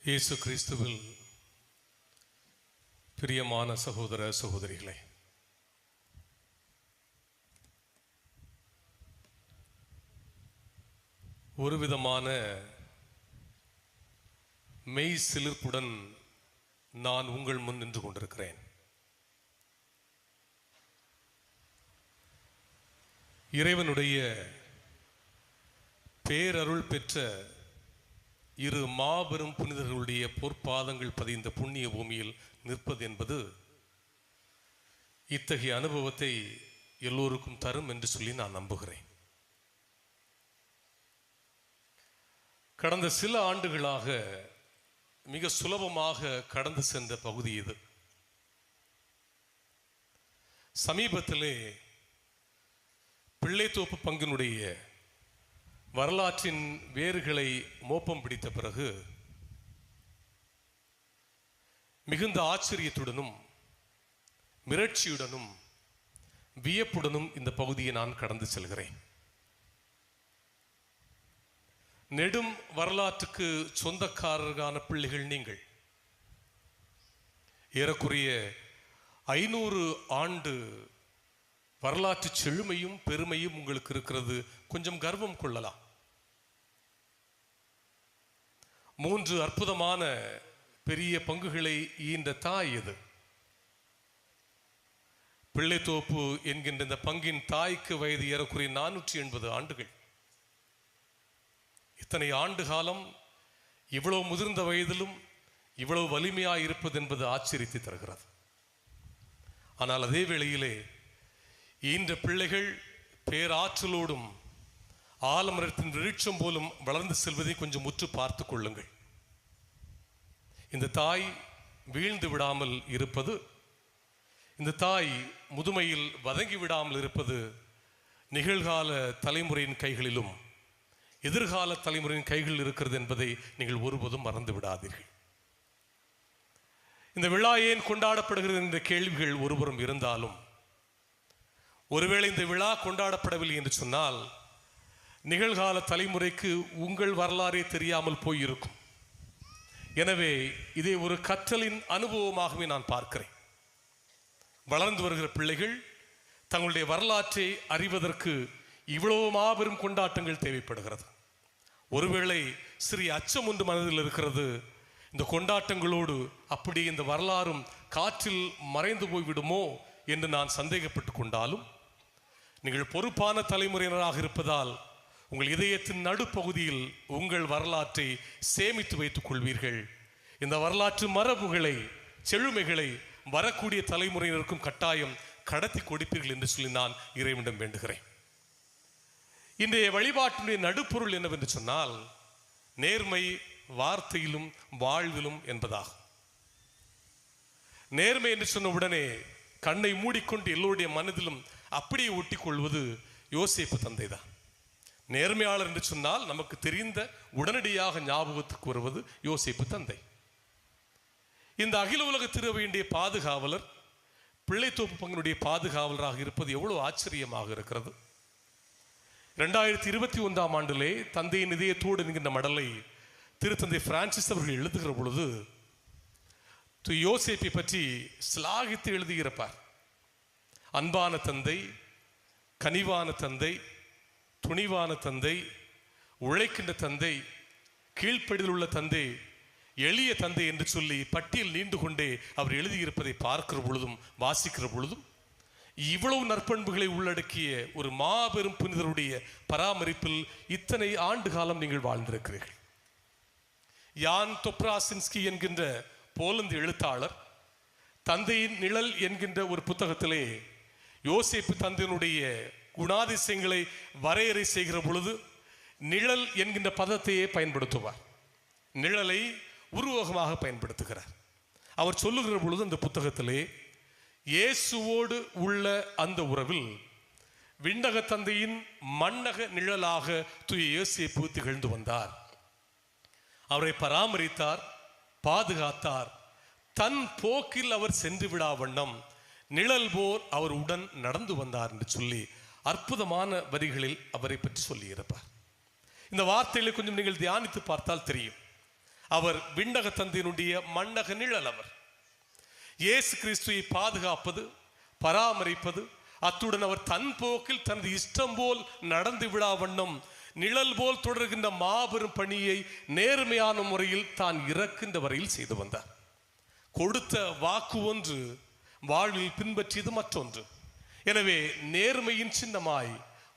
இயேசு கிறிஸ்துவில் பிரியமான சகோதர சகோதரிகளே, ஒரு விதமான மெய் சிலிர்ப்புடன் நான் உங்கள் முன் நின்று கொண்டிருக்கிறேன். இறைவனுடைய பேரருள் பெற்ற இரு மாபெரும் புனிதர்களுடைய பொற்பாதங்கள் பதிந்த புண்ணிய பூமியில் நிற்பது என்பது இத்தகைய அனுபவத்தை எல்லோருக்கும் தரும் என்று சொல்லி நான் நம்புகிறேன். கடந்த சில ஆண்டுகளாக மிக சுலபமாக கடந்து சென்ற பகுதி இது. சமீபத்திலே பிள்ளைத்தோப்பு பங்கினுடைய வரலாற்றின் வேர்களை மோப்பம் பிடித்த பிறகு மிகுந்த ஆச்சரியத்துடனும் மிரட்சியுடனும் வியப்புடனும் இந்த பகுதியை நான் கடந்து செல்கிறேன். நெடும் வரலாற்றுக்கு சொந்தக்காரர்களான பிள்ளைகள் நீங்கள். ஏறக்குறைய 500 ஆண்டு வரலாற்று செழுமையும் பெருமையும் உங்களுக்கு இருக்கிறது. கொஞ்சம் கர்வம் கொள்ளலாம். 3 அற்புதமான பெரிய பங்குகளை ஈன்ற தாய் இது. பிள்ளைத்தோப்பு என்கின்ற இந்த பங்கின் தாய்க்கு வயது ஏறக்குறைய 480 ஆண்டுகள். இத்தனை ஆண்டு காலம் இவ்வளவு முதிர்ந்த வயதிலும் இவ்வளவு வலிமையாக இருப்பது என்பது ஆச்சரியத்தை தருகிறது. ஆனால் அதே வேளையிலே ஈன்ற பிள்ளைகள் பேராற்றலோடும் ஆலமரத்தின் விருட்சம் போலும் வளர்ந்து செல்வதை கொஞ்சம் உற்று பார்த்து கொள்ளுங்கள். இந்த தாய் வீழ்ந்து விடாமல் இருப்பது, இந்த தாய் முதுமையில் வதங்கி விடாமல் இருப்பது நிகழ்கால தலைமுறையின் கைகளிலும் எதிர்கால தலைமுறையின் கைகளில் இருக்கிறது என்பதை நீங்கள் ஒருபோதும் மறந்து விடாதீர்கள். இந்த விழா ஏன் கொண்டாடப்படுகிறது என்ற கேள்விகள் ஒருபுறம் இருந்தாலும், ஒருவேளை இந்த விழா கொண்டாடப்படவில்லை என்று சொன்னால் நிகழ்கால தலைமுறைக்கு உங்கள் வரலாறே தெரியாமல் போயிருக்கும். எனவே இதை ஒரு கற்றலின் அனுபவமாகவே நான் பார்க்கிறேன். வளர்ந்து வருகிற பிள்ளைகள் தங்களுடைய வரலாற்றை அறிவதற்கு இவ்வளவு மாபெரும் கொண்டாட்டங்கள் தேவைப்படுகிறது. ஒருவேளை சிறிய அச்சம் ஒன்று மனதில் இருக்கிறது. இந்த கொண்டாட்டங்களோடு அப்படி இந்த வரலாறும் காற்றில் மறைந்து போய்விடுமோ என்று நான் சந்தேகப்பட்டு கொண்டாலும், நீங்கள் பொறுப்பான தலைமுறையினராக இருப்பதால் உங்கள் இதயத்தின் நடுப்பகுதியில் உங்கள் வரலாற்றை சேமித்து வைத்துக் கொள்வீர்கள். இந்த வரலாற்று மரபுகளை செழுமைகளை வரக்கூடிய தலைமுறையினருக்கும் கட்டாயம் கடத்தி கொடுப்பீர்கள் என்று சொல்லி நான் இறைவனிடம் வேண்டுகிறேன். இன்றைய வழிபாட்டினுடைய நடுப்பொருள் என்னவென்று சொன்னால், நேர்மை வார்த்தையிலும் வாழ்விலும் என்பதாகும். நேர்மை என்று சொன்ன உடனே கண்ணை மூடிக்கொண்டு எல்லோருடைய மனதிலும் அப்படியே ஒட்டி கொள்வது யோசேப்பு தந்தை தான். நேர்மையாளர் என்று சொன்னால் நமக்கு தெரிந்த உடனடியாக ஞாபகத்துக்கு வருவது யோசேப்பு தந்தை. இந்த அகில உலக திருவையுடைய பாதுகாவலர் பிள்ளைத்தோப்பு பங்கினுடைய பாதுகாவலராக இருப்பது எவ்வளவு ஆச்சரியமாக இருக்கிறது. 2021ஆம் ஆண்டிலே தந்தையின் இதயத்தோடு என்கின்ற மடலை திருத்தந்தை பிரான்சிஸ் அவர்கள் எழுதுகிற பொழுது யோசேப்பை பற்றி சிலாகித்து எழுதியிருப்பார். அன்பான தந்தை, கனிவான தந்தை, துணிவான தந்தை, உழைக்கின்ற தந்தை, கீழ்ப்படிதல் உள்ள தந்தை, எளிய தந்தை என்று சொல்லி பட்டியல் நீண்டு கொண்டே அவர் எழுதியிருப்பதை பார்க்கிற பொழுதும் வாசிக்கிற பொழுதும் இவ்வளவு நற்பண்புகளை உள்ளடக்கிய ஒரு மாபெரும் புனிதருடைய பராமரிப்பில் இத்தனை ஆண்டு காலம் நீங்கள் வாழ்ந்திருக்கிறீர்கள். யான் தொப்ராசின்ஸ்கி என்கின்ற போலந்து எழுத்தாளர் தந்தையின் நிழல் என்கின்ற ஒரு புத்தகத்திலே யோசேப்பு தந்தையினுடைய குணாதிசயங்களை வரையறை செய்கிற பொழுது நிழல் என்கின்ற பதத்தையே பயன்படுத்துவார். நிழலை உருவகமாக பயன்படுத்துகிறார். அவர் சொல்லுகிற பொழுது அந்த புத்தகத்திலே இயேசுவோடு உள்ள அந்த உறவில் விண்ணக தந்தையின் மண்ணக நிழலாக தூய யோசேப்பு திகழ்ந்து வந்தார். அவரை பராமரித்தார், பாதுகாத்தார். தன் போக்கில் அவர் சென்று விடா வண்ணம் நிழல் போர் அவர் உடன் நடந்து வந்தார் என்று சொல்லி அற்புதமான வரிகளில் அவரை பற்றி சொல்லியிருப்பார். இந்த வார்த்தைகளை கொஞ்சம் நீங்கள் தியானித்து பார்த்தால் தெரியும். அவர் விண்ணக தந்தையினுடைய மண்ணக நிழல். அவர் இயேசு கிறிஸ்துவை பாதுகாப்பது, பராமரிப்பது, அத்துடன் அவர் தன் போக்கில் தனது இஷ்டம் போல் நடந்து விழா வண்ணம் நிழல் போல் தொடர்கின்ற மாபெரும் பணியை நேர்மையான முறையில் தான் இறக்கின்ற வரையில் செய்து வந்தார். கொடுத்த வாக்கு ஒன்று, வாழ்வில் பின்பற்றியது மற்றொன்று. எனவே நேர்மையின் சின்னமாய்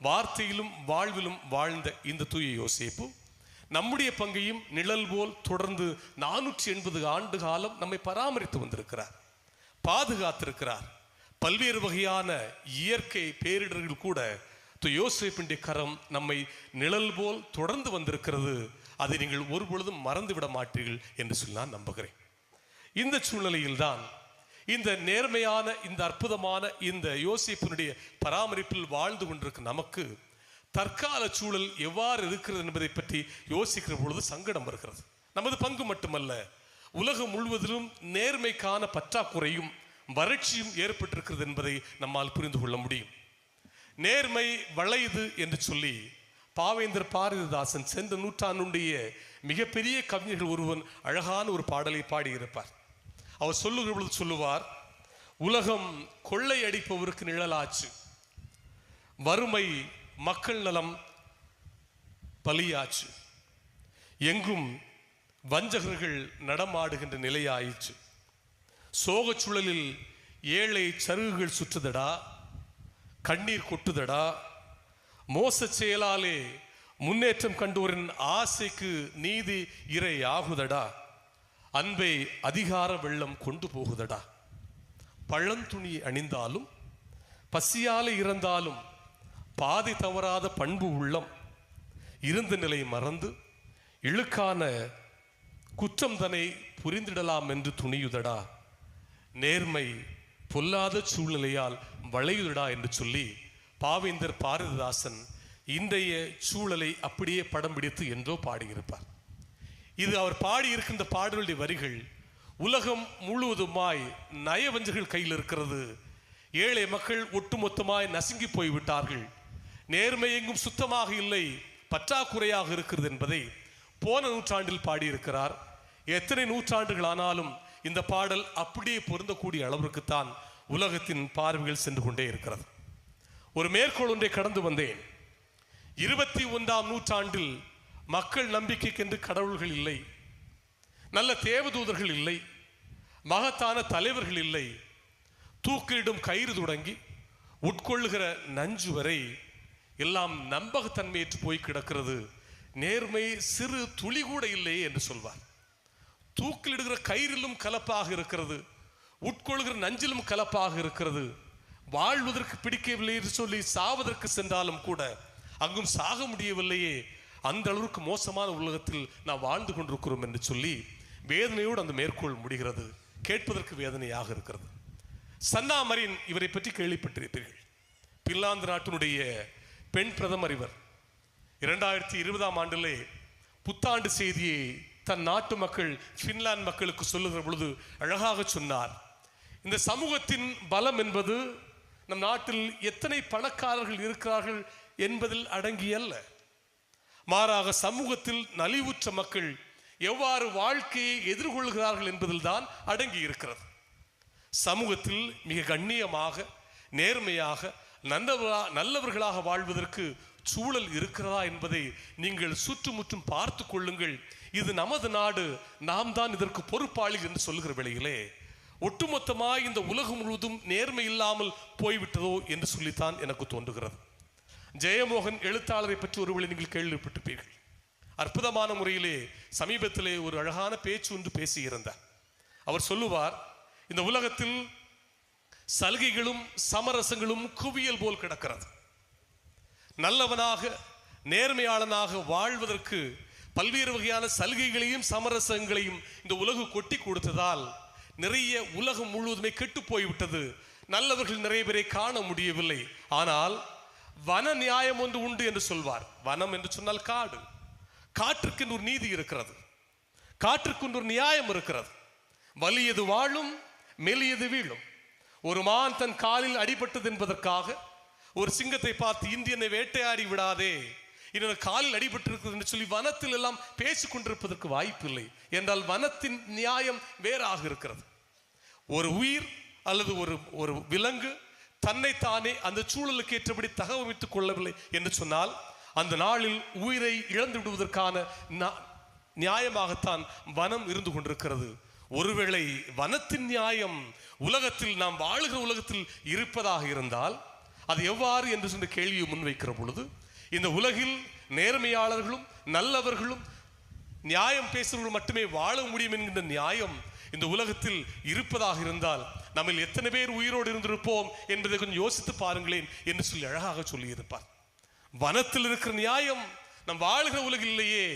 வார்த்தையிலும் வாழ்விலும் வாழ்ந்த இந்த தூய யோசேப்பு நம்முடைய பங்கையும் நிழல் போல் தொடர்ந்து 480 ஆண்டு காலம் நம்மை பராமரித்து வந்திருக்கிறார், பாதுகாத்திருக்கிறார். பல்வேறு வகையான இயற்கை பேரிடர்கள் கூட யோசேப்பினுடைய கரம் நம்மை நிழல் போல் தொடர்ந்து வந்திருக்கிறது. அதை நீங்கள் ஒரு பொழுதும் மறந்துவிட மாட்டீர்கள் என்று சொல்லி நான் நம்புகிறேன். இந்த சூழ்நிலையில்தான் இந்த நேர்மையான, இந்த அற்புதமான இந்த யோசேப்பினுடைய பராமரிப்பில் வாழ்ந்து கொண்டிருக்க நமக்கு தற்கால சூழல் எவ்வாறு இருக்கிறது என்பதை பற்றி யோசிக்கிற பொழுது சங்கடம் வருகிறது. நமது பங்கு மட்டுமல்ல, உலகம் முழுவதிலும் நேர்மைக்கான பற்றாக்குறையும் வறட்சியும் ஏற்பட்டிருக்கிறது என்பதை நம்மால் புரிந்து கொள்ள முடியும். நேர்மை வளையுது என்று சொல்லி பாவேந்தர் பாரதிதாசன் சென்ற நூற்றாண்டுடைய மிகப்பெரிய கவிஞர்கள் ஒருவன் அழகான ஒரு பாடலை பாடியிருப்பார். அவர் சொல்லுகிற பொழுது சொல்லுவார், உலகம் கொள்ளை அடிப்பவருக்கு நிழலாச்சு, வறுமை மக்கள் நலம் பலியாச்சு, எங்கும் வஞ்சகர்கள் நடமாடுகின்ற நிலையாயிற்று, சோகச் சூழலில் ஏழை சருகுகள் சுற்றுதடா, கண்ணீர் கொட்டுதடா, மோச செயலாலே முன்னேற்றம் கண்டோரின் ஆசைக்கு நீதி இறை ஆகுதடா, அன்பை அதிகார வெள்ளம் கொண்டு போகுதடா, பழந்துணி அணிந்தாலும் பசியாலே இறந்தாலும் பாதி தவறாத பண்பு உள்ளம் இருந்த நிலை மறந்து இழுக்கான குற்றம் தன்னை புரிந்திடலாம் என்று துணியுதடா, நேர்மை பொல்லாத சூழ்நிலையால் வளையுதடா என்று சொல்லி பாவேந்தர் பாரதிதாசன் இன்றைய சூழலை அப்படியே படம் பிடித்து என்றோ பாடியிருப்பார். இது அவர் பாடியிருக்கின்ற பாடலுடைய வரிகள் உலகம் முழுவதுமாய் நயவஞ்சர்கள் கையில் இருக்கிறது, ஏழை மக்கள் ஒட்டுமொத்தமாய் நசுங்கி போய்விட்டார்கள், நேர்மை எங்கும் சுத்தமாக இல்லை, பற்றாக்குறையாக இருக்கிறது என்பதை போன நூற்றாண்டில் பாடியிருக்கிறார். எத்தனை நூற்றாண்டுகள் ஆனாலும் இந்த பாடல் அப்படியே பொருந்தக்கூடிய அளவிற்குத்தான் உலகத்தின் பார்வைகள் சென்று கொண்டே இருக்கிறது. ஒரு மேற்கோள் ஒன்றை கடந்து வந்தேன். 21ஆம் நூற்றாண்டில் மக்கள் நம்பிக்கைக்கென்று கடவுள்கள் இல்லை, நல்ல தேவதூதர்கள் இல்லை, மகத்தான தலைவர்கள் இல்லை, தூக்கிலிடும் கயிறு தொடங்கி உட்கொள்ளுகிற நஞ்சு வரை எல்லாம் நம்பகத்தன்மையற்று போய் கிடக்கிறது, நேர்மை சிறு துளி கூட இல்லையே என்று சொல்வார். தூக்கிலிடுகிற கயிறிலும் கலப்பாக இருக்கிறது, உட்கொள்கிற நஞ்சிலும் கலப்பாக இருக்கிறது, வாழ்வதற்கு பிடிக்கவில்லை என்று சொல்லி சாவதற்கு சென்றாலும் கூட அங்கும் சாக முடியவில்லையே, அந்த அளவுக்கு மோசமான உலகத்தில் நாம் வாழ்ந்து கொண்டிருக்கிறோம் என்று சொல்லி வேதனையோடு அந்த மேற்கோள் முடிகிறது. கேட்பதற்கு வேதனையாக இருக்கிறது. சன்னா மரின் இவரை பற்றி கேள்விப்பட்டிருப்பீர்கள். பின்லாந்து நாட்டினுடைய பெண் பிரதமர் இவர். 2020ஆம் ஆண்டிலே புத்தாண்டு செய்தியை தன் நாட்டு மக்கள் பின்லாந்து மக்களுக்கு சொல்லுகிற பொழுது அழகாக சொன்னார். இந்த சமூகத்தின் பலம் என்பது நம் நாட்டில் எத்தனை பணக்காரர்கள் இருக்கிறார்கள் என்பதில் அடங்கியல்ல, மாறாக சமூகத்தில் நலிவுற்ற மக்கள் எவ்வாறு வாழ்க்கையை எதிர்கொள்கிறார்கள் என்பதில் தான் அடங்கி இருக்கிறது. சமூகத்தில் மிக கண்ணியமாக, நேர்மையாக, நல்லவர்களாக வாழ்வதற்கு சூழல் இருக்கிறதா என்பதை நீங்கள் சுற்றுமுற்றும் பார்த்து கொள்ளுங்கள். இது நமது நாடு, நாம் தான் இதற்கு பொறுப்பாளி என்று சொல்லுகிற வேளையிலே ஒட்டுமொத்தமாய் இந்த உலகம் முழுவதும் நேர்மை இல்லாமல் போய்விட்டதோ என்று சொல்லித்தான் எனக்கு தோன்றுகிறது. ஜெயமோகன் எழுத்தாளரை பற்றி ஒருவேளை நீங்கள் கேள்விப்பட்டிருப்பீர்கள். அற்புதமான முறையிலே சமீபத்திலே ஒரு அழகான பேச்சு ஒன்று பேசியிருந்தார். அவர் சொல்லுவார், இந்த உலகத்தில் சலுகைகளும் சமரசங்களும் குவியல் போல் கிடக்கிறது. நல்லவனாக நேர்மையாளனாக வாழ்வதற்கு பல்வேறு வகையான சலுகைகளையும் சமரசங்களையும் இந்த உலகு கொட்டி கொடுத்ததால் நிறைய உலகம் முழுவதுமே கெட்டு போய்விட்டது. நல்லவர்கள் நிறைய பேரை காண முடியவில்லை. ஆனால் வன நியாயம் ஒன்று உண்டு என்று சொல்வார். வனம் என்று சொன்னால் காடு. காற்றுக்கு ஒரு நீதி இருக்கிறது, காற்றுக்கு ஒரு நியாயம் இருக்கிறது. வலியது வாழும், மெலியது வீழும். ஒரு மான் தன் காலில் அடிபட்டது என்பதற்காக ஒரு சிங்கத்தை பார்த்து இந்தியனை வேட்டையாடி விடாதே இன்னொரு காலில் அடிபட்டிருக்கிறது என்று சொல்லி வனத்தில் எல்லாம் பேசிக் கொண்டிருப்பதற்கு வாய்ப்பு இல்லை. என்றால் வனத்தின் நியாயம் வேறாக இருக்கிறது. ஒரு உயிர் அல்லது ஒரு விலங்கு தன்னைத்தானே அந்த சூழலுக்கு ஏற்றபடி தகவமைத்துக் கொள்ளவில்லை என்று சொன்னால் அந்த நாளில் உயிரை இழந்து விடுவதற்கான நியாயமாகத்தான் வனம் இருந்து கொண்டிருக்கிறது. ஒருவேளை வனத்தின் நியாயம் உலகத்தில், நாம் வாழுகிற உலகத்தில் இருப்பதாக இருந்தால் அது எவ்வாறு என்று சொன்ன கேள்வியை முன்வைக்கிற பொழுது, இந்த உலகில் நேர்மையாளர்களும் நல்லவர்களும் நியாயம் பேசுபவர்கள் மட்டுமே வாழ முடியும் என்கின்ற நியாயம் இந்த உலகத்தில் இருப்பதாக இருந்தால் நம்ம எத்தனை பேர் உயிரோடு இருந்திருப்போம் என்பதை கொஞ்சம் யோசித்து பாருங்களேன் என்று சொல்லி அழகாக சொல்லியிருப்பார். வனத்தில் இருக்கிற நியாயம் நம் வாழ்கிற உலகிலேயே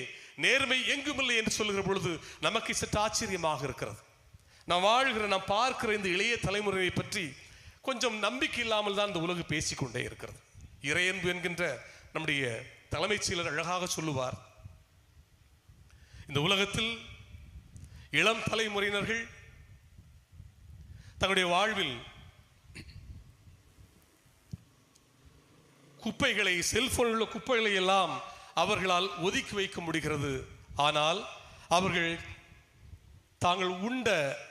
நேர்மை எங்கும் இல்லை என்று சொல்லுகிற பொழுது நமக்கு சற்று ஆச்சரியமாக இருக்கிறது. நாம் வாழ்கிற, நாம் பார்க்கிற இந்த இளைய தலைமுறையை பற்றி கொஞ்சம் நம்பிக்கை இல்லாமல் தான் இந்த உலகம் பேசிக்கொண்டே இருக்கிறது. இறையன்பு என்கின்ற நம்முடைய தலைமைச் செயலர் அழகாக சொல்லுவார், இந்த உலகத்தில் இளம் தலைமுறையினர்கள் தங்களுடைய வாழ்வில் குப்பைகளை, செல்போனில் உள்ள குப்பைகளை எல்லாம் அவர்களால் ஒதுக்கி வைக்க முடிகிறது. ஆனால் அவர்கள் தாங்கள் உண்ட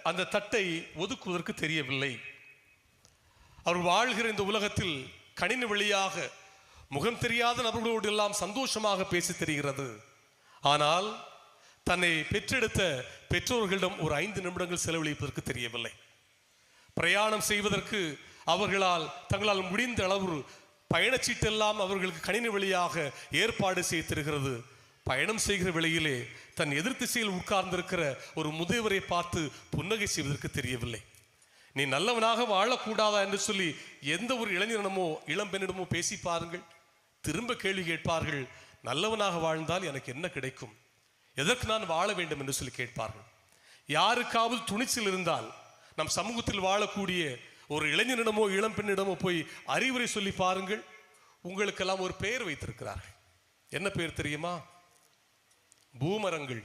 அந்த தட்டை ஒதுக்குவதற்கு தெரியவில்லை. அவர்கள் வாழ்கிற இந்த உலகத்தில் கணினி வழியாக முகம் தெரியாத நபர்களோடு எல்லாம் சந்தோஷமாக பேசி தெரிகிறது. ஆனால் தன்னை பெற்றெடுத்த பெற்றோர்களிடம் ஒரு 5 நிமிடங்கள் செலவழிப்பதற்கு தெரியவில்லை. பிரயாணம் செய்வதற்கு தங்களால் முடிந்த அளவு பயணச்சீட்டெல்லாம் அவர்களுக்கு கணினி வழியாக ஏற்பாடு செய்திருக்கிறது. பயணம் செய்கிற வேளையிலே தன் எதிர் திசையில் உட்கார்ந்திருக்கிற ஒரு முதியவரை பார்த்து புன்னகை செய்வதற்கு தெரியவில்லை. நீ நல்லவனாக வாழக்கூடாதா என்று சொல்லி எந்த ஒரு இளைஞனிடமோ இளம்பெண்ணிடமோ பேசி பாருங்கள், திரும்ப கேள்வி கேட்பார்கள், நல்லவனாக வாழ்ந்தால் எனக்கு என்ன கிடைக்கும், எதற்கு நான் வாழ வேண்டும் என்று சொல்லி கேட்பார்கள். யாருக்காவது துணிச்சல் இருந்தால் நம் சமூகத்தில் வாழக்கூடிய ஒரு இளைஞனிடமோ இளம்பெண்ணிடமோ போய் அறிவுரை சொல்லி பாருங்கள். உங்களுக்கெல்லாம் ஒரு பெயர் வைத்திருக்கிறார்கள். என்ன பெயர் தெரியுமா? பூமரங்கள்.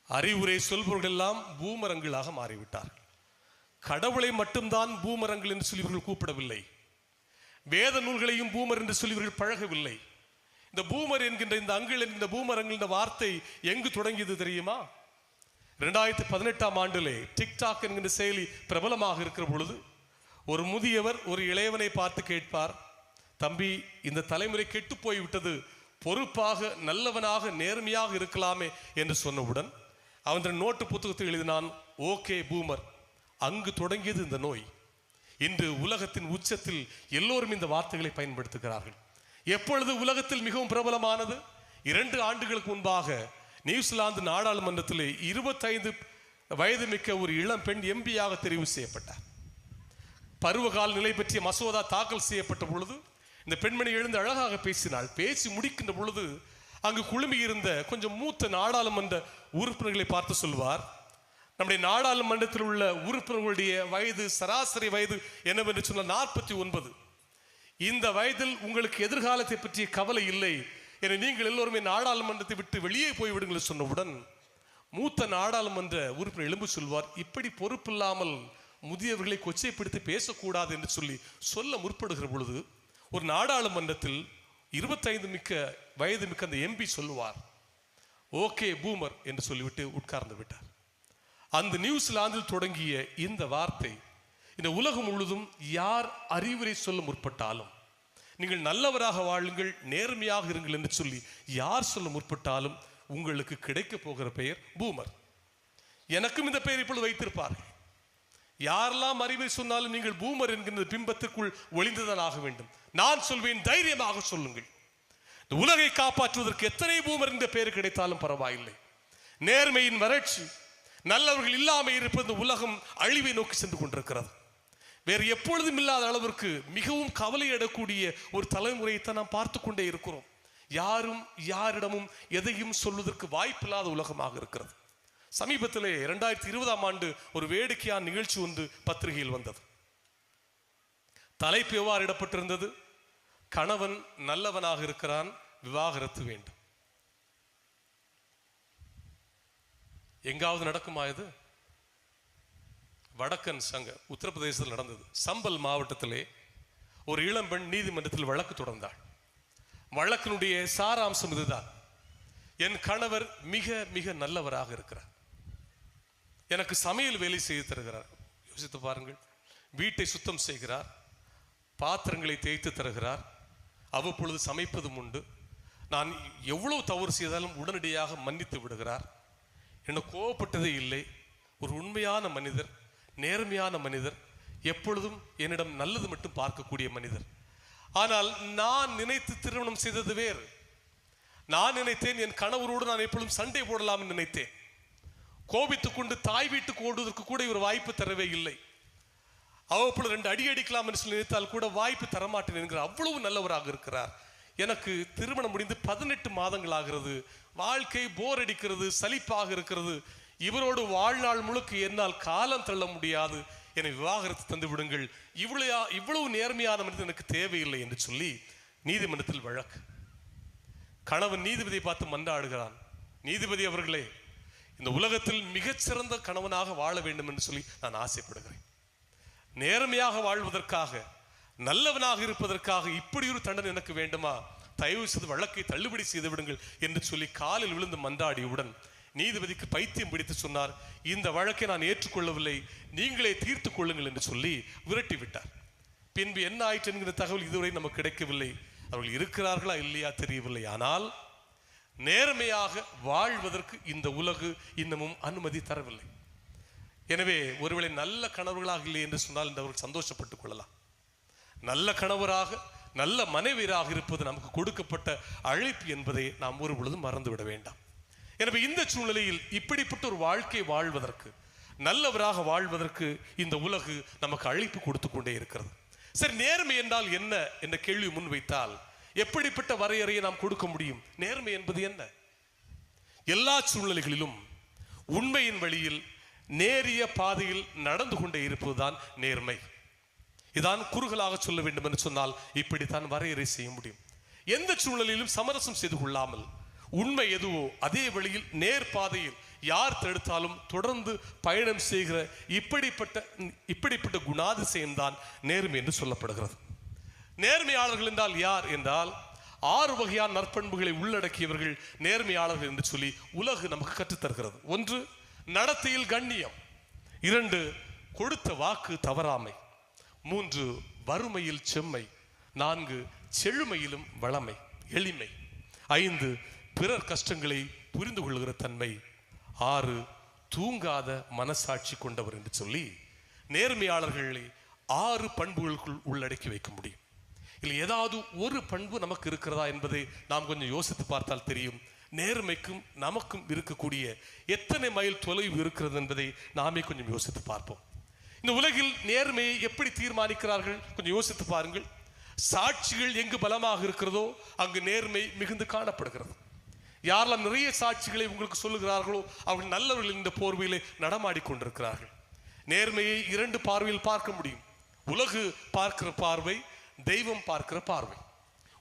அறிவுரை சொல்பவர்கள் எல்லாம் பூமரங்களாக மாறிவிட்டார்கள். கடவுளை மட்டும்தான் பூமரங்கள் என்று சொல்லி இவர்கள் கூப்பிடவில்லை. வேத நூல்களையும் பூமர் என்று சொல்லி இவர்கள் பழகவில்லை. இந்த பூமர் என்கின்ற இந்த அங்கிள் என்கின்ற பூமரங்கள் என்ற வார்த்தை எங்கு தொடங்கியது தெரியுமா? 2018ஆம் ஆண்டிலே டிக்டாக் என்கின்ற செயலி பிரபலமாக இருக்கிற பொழுது ஒரு முதியவர் ஒரு இளையவனை பார்த்து கேட்பார், தம்பி, இந்த தலைமுறை கெட்டு போய்விட்டது, பொறுப்பாக நல்லவனாக நேர்மையாக இருக்கலாமே என்று சொன்னவுடன் அவன் தன் நோட்டு புத்தகத்தை எழுதினான், ஓகே பூமர். அங்கு தொடங்கியது இந்த நோய். இன்று உலகத்தின் உச்சத்தில் எல்லோரும் இந்த வார்த்தைகளை பயன்படுத்துகிறார்கள். எப்பொழுது உலகத்தில் மிகவும் பிரபலமானது? 2 ஆண்டுகளுக்கு முன்பாக நியூசிலாந்து நாடாளுமன்றத்தில் 25 வயது மிக்க ஒரு இளம் பெண் எம்பியாக தெரிவு செய்யப்பட்டார். பருவகால நிலை பற்றிய மசோதா தாக்கல் செய்யப்பட்ட பொழுது இந்த பெண்மணி எழுந்து அழகாக பேசினாள். பேசி முடிக்கின்ற பொழுது அங்கு குழுமி இருந்த கொஞ்சம் மூத்த நாடாளுமன்ற உறுப்பினர்களை பார்த்து சொல்வார், நம்முடைய நாடாளுமன்றத்தில் உள்ள உறுப்பினர்களுடைய வயது, சராசரி வயது என்னவென்று சொன்னால் 49. இந்த வயதில் உங்களுக்கு எதிர்காலத்தை பற்றிய கவலை இல்லை என நீங்கள் எல்லோருமே நாடாளுமன்றத்தை விட்டு வெளியே போய்விடுங்கள் சொன்னவுடன் மூத்த நாடாளுமன்ற உறுப்பினர் எழும்பு சொல்வார், இப்படி பொறுப்பில்லாமல் முதியவர்களை கொச்சைப்படுத்தி பேசக்கூடாது என்று சொல்ல முற்படுகிற பொழுது ஒரு நாடாளுமன்றத்தில் 25 வயது மிக்க அந்த எம்பி சொல்லுவார், ஓகே பூமர் என்று சொல்லிவிட்டு உட்கார்ந்து விட்டார். அந்த நியூசிலாந்தில் தொடங்கிய இந்த வார்த்தை இந்த உலகம் முழுவதும் யார் அறிவுரை சொல்ல முற்பட்டாலும், நீங்கள் நல்லவராக வாழுங்கள், நேர்மையாக இருங்கள் என்று சொல்லி யார் சொல்ல முற்பட்டாலும் உங்களுக்கு கிடைக்க போகிற பெயர் பூமர். எனக்கும் இந்த பெயர் இப்பொழுது வைத்திருப்பார்கள். யாரெல்லாம் அறிவுரை சொன்னாலும் நீங்கள் பூமர் என்கின்ற பிம்பத்திற்குள் ஒளிந்துதான் ஆக வேண்டும். நான் சொல்வேன், தைரியமாக சொல்லுங்கள். இந்த உலகை காப்பாற்றுவதற்கு எத்தனை பூமர் என்ற பெயர் கிடைத்தாலும் பரவாயில்லை. நேர்மையின் வறட்சி, நல்லவர்கள் இல்லாமல் இருப்பது இந்த உலகம் அழிவை நோக்கி சென்று கொண்டிருக்கிறது. வேறு எப்பொழுதும் இல்லாத அளவிற்கு மிகவும் கவலையிடக்கூடிய ஒரு தலைமுறையைத்தான் நாம் பார்த்து கொண்டே இருக்கிறோம். யாரும் யாரிடமும் எதையும் சொல்வதற்கு வாய்ப்பில்லாத உலகமாக இருக்கிறது. சமீபத்திலே 2020ஆம் ஆண்டு ஒரு வேடிக்கையான நிகழ்ச்சி ஒன்று பத்திரிகையில் வந்தது. தலைப்பு எவ்வாறு இடப்பட்டிருந்தது? கணவன் நல்லவனாக இருக்கிறான், விவாகரத்து வேண்டும். எங்காவது நடக்குமா இது? வடக்கன் சங்க உத்தரப்பிரதேசத்தில் நடந்தது. சம்பல் மாவட்டத்திலே ஒரு இளம்பெண் நீதிமன்றத்தில் வழக்கு தொடர்ந்தாள். வழக்கினுடைய சாராம்சம் இதுதான். என் கணவர் மிக மிக நல்லவராக இருக்கிறார். எனக்கு சமையல் வேலை செய்து தருகிறார். யோசித்து பாருங்கள். வீட்டை சுத்தம் செய்கிறார், பாத்திரங்களை தேய்த்து தருகிறார், அவ்வப்பொழுது சமைப்பதும் உண்டு. நான் எவ்வளவு தவறு செய்தாலும் உடனடியாக மன்னித்து விடுகிறார். என்ன கோவப்பட்டதே இல்லை. ஒரு உண்மையான மனிதர், நேர்மையான மனிதர், எப்பொழுதும் என்னிடம் நல்லது மட்டும் பார்க்கக்கூடிய மனிதர். ஆனால் நான் நினைத்து திருமணம் செய்தது வேறு. நான் நினைத்தேன் என் கணவரோடு நான் எப்பொழுதும் சண்டை போடலாம் என்று நினைத்தேன். கோபித்துக் கொண்டு தாய் வீட்டுக்கு ஓடுவதற்கு கூட இவர் வாய்ப்பு தரவே இல்லை. அவ்வப்பொழுது 2 அடி அடிக்கலாம் என்று சொல்லி நினைத்தால் கூட வாய்ப்பு தரமாட்டேன் என்கிற அவ்வளவு நல்லவராக இருக்கிறார். எனக்கு திருமணம் முடிந்து 18 மாதங்கள் ஆகிறது. வாழ்க்கை போர் அடிக்கிறது, சலிப்பாக இருக்கிறது. இவரோடு வாழ்நாள் முழுக்க என்னால் காலம் தள்ள முடியாது, என்னை விவாகரத்து தந்து விடுங்கள், இவ்வளவு நேர்மையான மனிதன் எனக்கு தேவையில்லை என்று சொல்லி நீதிமன்றத்தில் வழக்கு. கணவன் நீதிபதியை பார்த்து மன்றாடுகிறான். நீதிபதி அவர்களே, இந்த உலகத்தில் மிகச்சிறந்த கணவனாக வாழ வேண்டும் என்று சொல்லி நான் ஆசைப்படுகிறேன். நேர்மையாக வாழ்வதற்காக, நல்லவனாக இருப்பதற்காக இப்படி ஒரு தண்டனை எனக்கு வேண்டுமா? தயவு செய்து வழக்கை தள்ளுபடி செய்து விடுங்கள் என்று சொல்லி காலில் விழுந்து மன்றாடியவுடன் நீதிபதிக்கு பைத்தியம் பிடித்து சொன்னார், இந்த வழக்கை நான் ஏற்றுக்கொள்ளவில்லை, நீங்களே தீர்த்து கொள்ளுங்கள் என்று சொல்லி விரட்டி விட்டார். பின்பு என்ன ஆயிற்று என்கிற தகவல் இதுவரை நமக்கு கிடைக்கவில்லை. அவர்கள் இருக்கிறார்களா இல்லையா தெரியவில்லை. ஆனால் நேர்மையாக வாழ்வதற்கு இந்த உலகு இன்னமும் அனுமதி தரவில்லை. எனவே ஒருவேளை நல்ல கணவர்களாக இல்லை என்று சொன்னால் அவர்கள் சந்தோஷப்பட்டுக் கொள்ளலாம். நல்ல கணவராக, நல்ல மனைவியராக இருப்பது நமக்கு கொடுக்கப்பட்ட அழைப்பு என்பதை நாம் ஒரு பொழுதும் மறந்துவிட வேண்டாம். எனவே இந்த சூழ்நிலையில் இப்படிப்பட்ட ஒரு வாழ்க்கை வாழ்வதற்கு, நல்லவராக வாழ்வதற்கு இந்த உலகு நமக்கு அழைப்பு கொடுத்து கொண்டே இருக்கிறது. சரி, நேர்மை என்றால் என்ன என்ற கேள்வி முன்வைத்தால் எப்படிப்பட்ட வரையறையை நாம் கொடுக்க முடியும்? நேர்மை என்பது என்ன? எல்லா சூழ்நிலைகளிலும் உண்மையின் வழியில் நேரிய பாதையில் நடந்து கொண்டே இருப்பதுதான் நேர்மை. இதான் குறுகலாக சொல்ல வேண்டும் என்று சொன்னால் இப்படித்தான் வரையறை செய்ய முடியும். எந்த சூழ்நிலையிலும் சமரசம் செய்து கொள்ளாமல் உண்மை எதுவோ அதே வழியில் நேர் பாதையில் யார் தடுத்தாலும் தொடர்ந்து பயணம் செய்கிற இப்படிப்பட்ட குணாதிசயம் தான் நேர்மை என்று சொல்லப்படுகிறது. நேர்மையாளர்கள் என்றால் யார் என்றால் 6 வகையான நற்பண்புகளை உள்ளடக்கியவர்கள் நேர்மையாளர்கள் என்று சொல்லி உலகு நமக்கு கற்றுத்தருகிறது. 1, நடத்தையில் கண்ணியம். 2, கொடுத்த வாக்கு தவறாமை. 3, வறுமையில் செம்மை. 4, செழுமையிலும் வளமை, எளிமை. 5, பிறர் கஷ்டங்களை புரிந்து கொள்கிற தன்மை. 6, தூங்காத மனசாட்சி கொண்டவர் என்று சொல்லி நேர்மையாளர்களை 6 பண்புகளுக்குள் உள்ளடக்கி வைக்க முடியும். இல்லை ஏதாவது ஒரு பண்பு நமக்கு இருக்கிறதா என்பதை நாம் கொஞ்சம் யோசித்து பார்த்தால் தெரியும். நேர்மைக்கும் நமக்கும் இருக்கக்கூடிய எத்தனை மைல் தொலைவு இருக்கிறது என்பதை நாமே கொஞ்சம் யோசித்து பார்ப்போம். இந்த உலகில் நேர்மையை எப்படி தீர்மானிக்கிறார்கள் கொஞ்சம் யோசித்து பாருங்கள். சாட்சிகள் எங்கு பலமாக இருக்கிறதோ அங்கு நேர்மை மிகுந்து காணப்படுகிறது. யாரெல்லாம் நிறைய சாட்சிகளை உங்களுக்கு சொல்லுகிறார்களோ அவர்கள் நல்லவர்கள் இந்த போர்வையிலே நடமாடி கொண்டிருக்கிறார்கள். நேர்மையை 2 பார்வையில் பார்க்க முடியும். உலகு பார்க்கிற பார்வை, தெய்வம் பார்க்கிற பார்வை.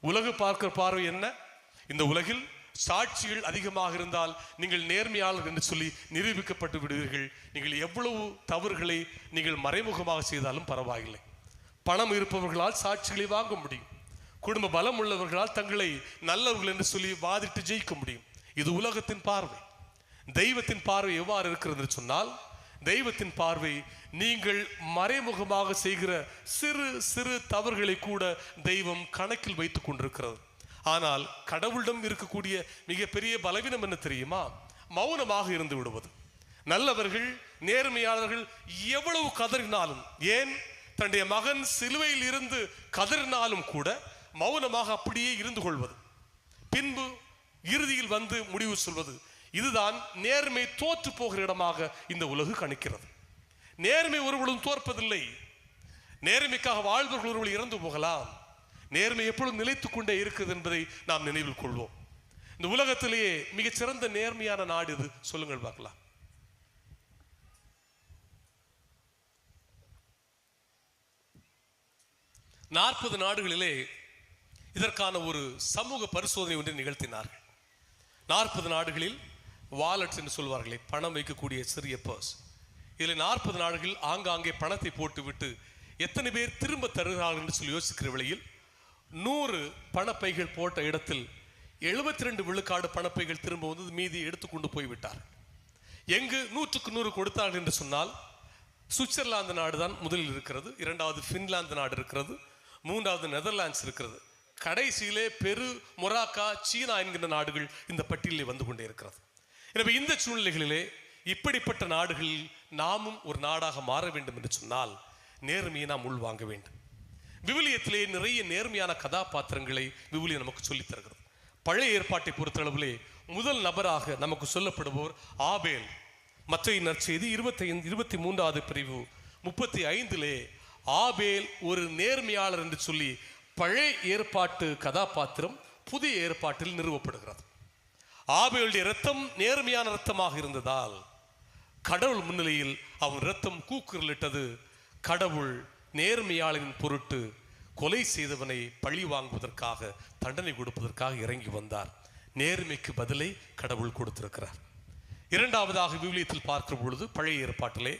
உலகு பார்க்கிற பார்வை என்ன? இந்த உலகில் சாட்சிகள் அதிகமாக இருந்தால் நீங்கள் நேர்மையாளர் என்று சொல்லி நிரூபிக்கப்பட்டு விடுவீர்கள். நீங்கள் எவ்வளவு தவறுகளை நீங்கள் மறைமுகமாக செய்தாலும் பரவாயில்லை. பணம் இருப்பவர்களால் சாட்சிகளை வாங்க முடியும். குடும்ப பலம் உள்ளவர்களால் தங்களை நல்லவர்கள் என்று சொல்லி வாதிட்டு ஜெயிக்க முடியும். இது உலகத்தின் பார்வை. தெய்வத்தின் பார்வை எவ்வாறு இருக்கிறது என்று சொன்னால், தெய்வத்தின் பார்வை நீங்கள் மறைமுகமாக செய்கிற சிறு சிறு தவறுகளை கூட தெய்வம் கணக்கில் வைத்துக் கொண்டிருக்கிறது. ஆனால் கடவுளிடம் இருக்கக்கூடிய மிகப்பெரிய பலவீனம் என்ன தெரியுமா? மௌனமாக இருந்து விடுவது. நல்லவர்கள், நேர்மையாளர்கள் எவ்வளவு கதறினாலும், ஏன் தன்னுடைய மகன் சிலுவையில் இருந்து கதறினாலும் கூட மௌனமாக அப்படியே இருந்து கொள்வது, பின்பு இறுதியில் வந்து முடிவு சொல்வது. இதுதான் நேர்மை தோற்று போகிற இடமாக இந்த உலகு கணிக்கிறது. நேர்மை ஒருவர்களும் தோற்பதில்லை. நேர்மைக்காக வாழ்வர்கள் ஒருவர்கள் இறந்து போகலாம். நேர்மை எப்பொழுதும் நிலைத்துக் கொண்டே இருக்கிறது என்பதை நாம் நினைவில் கொள்வோம். இந்த உலகத்திலேயே மிகச்சிறந்த நேர்மையான நாடு இது சொல்லுங்கள் பார்க்கலாம். நாற்பது நாடுகளிலே இதற்கான ஒரு சமூக பரிசோதனை ஒன்றை நிகழ்த்தினார்கள். 40 நாடுகளில் வாலெட்ஸ் என்று சொல்வார்களே, பணம் வைக்கக்கூடிய சிறிய பர்ஸ், இதில் 40 நாடுகளில் ஆங்காங்கே பணத்தை போட்டுவிட்டு எத்தனை பேர் திரும்ப தருகிறார்கள் என்று சொல்லி யோசிக்கிற வேளையில் 100 பணப்பைகள் போட்ட இடத்தில் 72 விழுக்காடு பணப்பைகள் திரும்ப வந்து மீதி எடுத்துக்கொண்டு போய்விட்டார். எங்கு 100க்கு 100 கொடுத்தார்கள் என்று சொன்னால், சுவிட்சர்லாந்து நாடு தான் முதலில் இருக்கிறது, இரண்டாவது பின்லாந்து நாடு இருக்கிறது, மூன்றாவது நெதர்லாண்ட்ஸ் இருக்கிறது, கடைசியிலே பெரு, மொராக்கா, சீனா என்கின்ற நாடுகள் இந்த பட்டியலில் வந்து கொண்டே இருக்கிறது. எனவே இந்த சூழ்நிலைகளிலே இப்படிப்பட்ட நாடுகளில் நாமும் ஒரு நாடாக மாற வேண்டும் என்று சொன்னால் நேர்மையை நாம் உள்வாங்க வேண்டும். விவிலியத்திலே நிறைய நேர்மையான கதாபாத்திரங்களை விவிலியம் நமக்கு சொல்லித் தருகிறது. பழைய ஏற்பாட்டை பொறுத்தளவிலே முதல் நபராக நமக்கு சொல்லப்படுபவர் ஆபேல். மத்தேயு நற்செய்தி 23வது பிரிவு 35 ஆபேல் ஒரு நேர்மையாளர் என்று சொல்லி பழைய ஏற்பாட்டு கதாபாத்திரம் புதிய ஏற்பாட்டில் நிறுவப்படுகிறது. ஆபேலுடைய இரத்தம் நேர்மையான இரத்தமாக இருந்ததால் கடவுள் முன்னிலையில் அவன் இரத்தம் கூக்குரலிட்டது. கடவுள் நேர்மையாளரின் பொருட்டு கொலை செய்தவனை பழி வாங்குவதற்காக, தண்டனை கொடுப்பதற்காக இறங்கி வந்தார். நேர்மைக்கு பதிலை கடவுள் கொடுத்திருக்கிறார். இரண்டாவதாக விவிலியத்தில் பார்க்கிற பொழுது பழைய ஏற்பாட்டிலே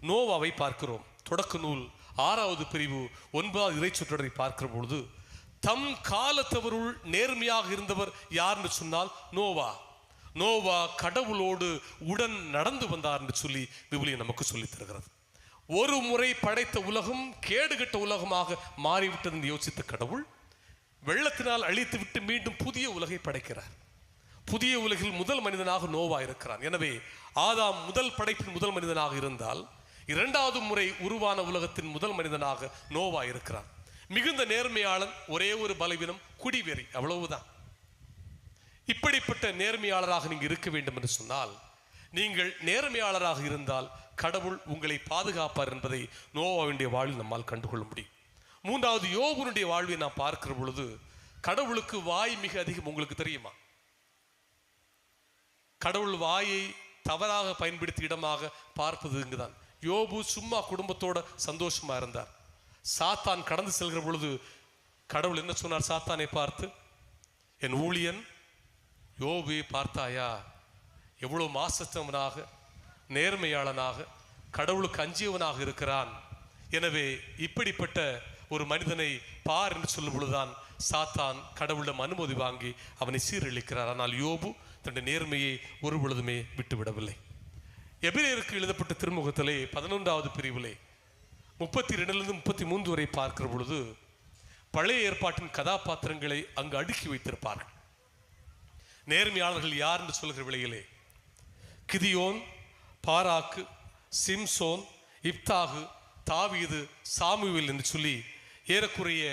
நோவாவை பார்க்கிறோம். தொடக்க நூல் 6வது பிரிவு 9வது இறைச்சொற்றரை பார்க்கிற பொழுது தம் காலத்தவருள் நேர்மையாக இருந்தவர் யார் என்று சொன்னால் நோவா. நோவா கடவுளோடு உடன் நடந்து வந்தார் என்று சொல்லி விவிலியம் நமக்கு சொல்லித் தருகிறது. ஒரு முறை படைத்த உலகம் கேடுகட்ட உலகமாக மாறிவிட்டது என்று யோசித்த கடவுள் வெள்ளத்தினால் அழித்து விட்டு மீண்டும் புதிய உலகை படைக்கிறார். புதிய உலகில் முதல் மனிதனாக நோவா இருக்கிறான். எனவே ஆதாம் முதல் படைப்பின் முதல் மனிதனாக இருந்தால், இரண்டாவது முறை உருவான உலகத்தின் முதல் மனிதனாக நோவா இருக்கிறான். மிகுந்த நேர்மையாளன், ஒரே ஒரு பலவீனம், குடிவெறி, அவ்வளவுதான். இப்படிப்பட்ட நேர்மையாளராக நீங்கள் இருக்க வேண்டும் என்று சொன்னால், நீங்கள் நேர்மையாளராக இருந்தால் கடவுள் உங்களை பாதுகாப்பார் என்பதை நோவாவுடைய வாழ்வில் நம்மால் கண்டுகொள்ள முடியும். மூன்றாவது யோபுனுடைய வாழ்வை நாம் பார்க்கிற பொழுது கடவுளுக்கு வாய் மிக அதிகம். உங்களுக்கு தெரியுமா? கடவுள் வாயை தவறாக பயன்படுத்தி இடமாக பார்ப்பது இங்குதான். யோபு சும்மா குடும்பத்தோட சந்தோஷமா இருந்தார். சாத்தான் கடந்து செல்கிற பொழுது கடவுள் என்ன சொன்னார்? சாத்தானை பார்த்து, என் ஊழியன் யோபுவை பார்த்தாயா? எவ்வளவு மாசத்தவனாக, நேர்மையாளனாக, கடவுளுக்கு அஞ்சியவனாக இருக்கிறான். எனவே இப்படிப்பட்ட ஒரு மனிதனை பார் என்று சொல்லும் பொழுதுதான் சாத்தான் கடவுளிடம் அனுமதி வாங்கி அவனை சீரழிக்கிறார். ஆனால் யோபு தன்னுடைய நேர்மையை ஒரு பொழுதுமே விட்டுவிடவில்லை. எபிரேயருக்கு எழுதப்பட்ட திருமுகத்திலே 11வது பிரிவிலே 32 33 வரை பார்க்கிற பொழுது பழைய ஏற்பாட்டின் கதாபாத்திரங்களை அங்கு அடுக்கி வைத்திருப்பார்கள். நேர்மையாளர்கள் யார் என்று சொல்கிற வேளையிலே கிதியோன், பாராக்கு, சிம்சோன், இப்தாகு, தாவீது, சாமுவேல் என்று சொல்லி ஏறக்குறைய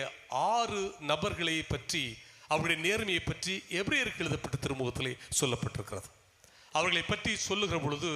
6 நபர்களை பற்றி, அவருடைய நேர்மையை பற்றி எபிரேயருக்கு எழுதப்பட்ட திருமுகத்திலே சொல்லப்பட்டிருக்கிறது. அவர்களை பற்றி சொல்லுகிற பொழுது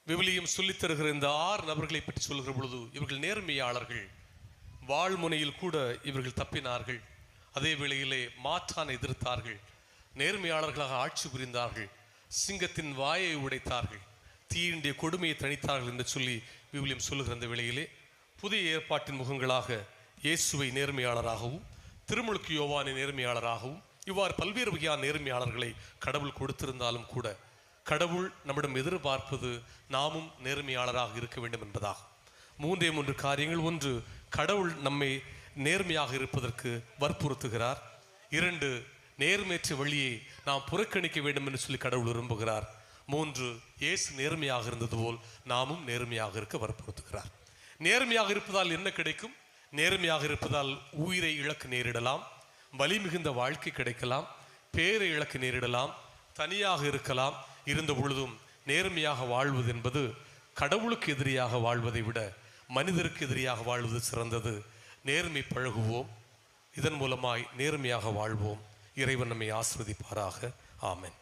விவிலியம் சொல்லித் தருகிற இந்த 6 நபர்களை பற்றி சொல்கிற பொழுது இவர்கள் நேர்மையாளர்கள். வாழ்முனையில் கூட இவர்கள் தப்பினார்கள். அதே வேளையிலே மாற்றானை எதிர்த்தார்கள். நேர்மையாளர்களாக ஆட்சி புரிந்தார்கள். சிங்கத்தின் வாயை உடைத்தார்கள். தீயினுடைய கொடுமையை தணித்தார்கள் என்று சொல்லி விவிலியம் சொல்லுகிற அந்த வேளையிலே புதிய ஏற்பாட்டின் முகங்களாக இயேசுவை நேர்மையாளராகவும், திருமுழுக்கு யோவானை நேர்மையாளராகவும், இவ்வாறு பல்வேறு வகையான நேர்மையாளர்களை கடவுள் கொடுத்திருந்தாலும் கூட கடவுள் நம்மிடம் எதிர்பார்ப்பது நாமும் நேர்மையாளராக இருக்க வேண்டும் என்பதாகும். 3 காரியங்கள். 1, கடவுள் நம்மை நேர்மையாக இருப்பதற்கு வற்புறுத்துகிறார். 2, நேர்மையற்ற வழியை நாம் புறக்கணிக்க வேண்டும் என்று சொல்லி கடவுள் விரும்புகிறார். 3, இயேசு நேர்மையாக இருந்தது போல் நாமும் நேர்மையாக இருக்க வற்புறுத்துகிறார். நேர்மையாக இருப்பதால் என்ன கிடைக்கும்? நேர்மையாக இருப்பதால் உயிரை இழக்க நேரிடலாம், வலி மிகுந்த வாழ்க்கை கிடைக்கலாம், பேரை இழக்க நேரிடலாம், தனியாக இருக்கலாம். இருந்த பொழுதும் நேர்மையாக வாழ்வது என்பது கடவுளுக்கு எதிரியாக வாழ்வதை விட மனிதருக்கு எதிரியாக வாழ்வது சிறந்தது. நேர்மை பழகுவோம், இதன் மூலமாய் நேர்மையாக வாழ்வோம். இறைவன் நம்மை ஆசீர்வதிப்பாராக. ஆமென்.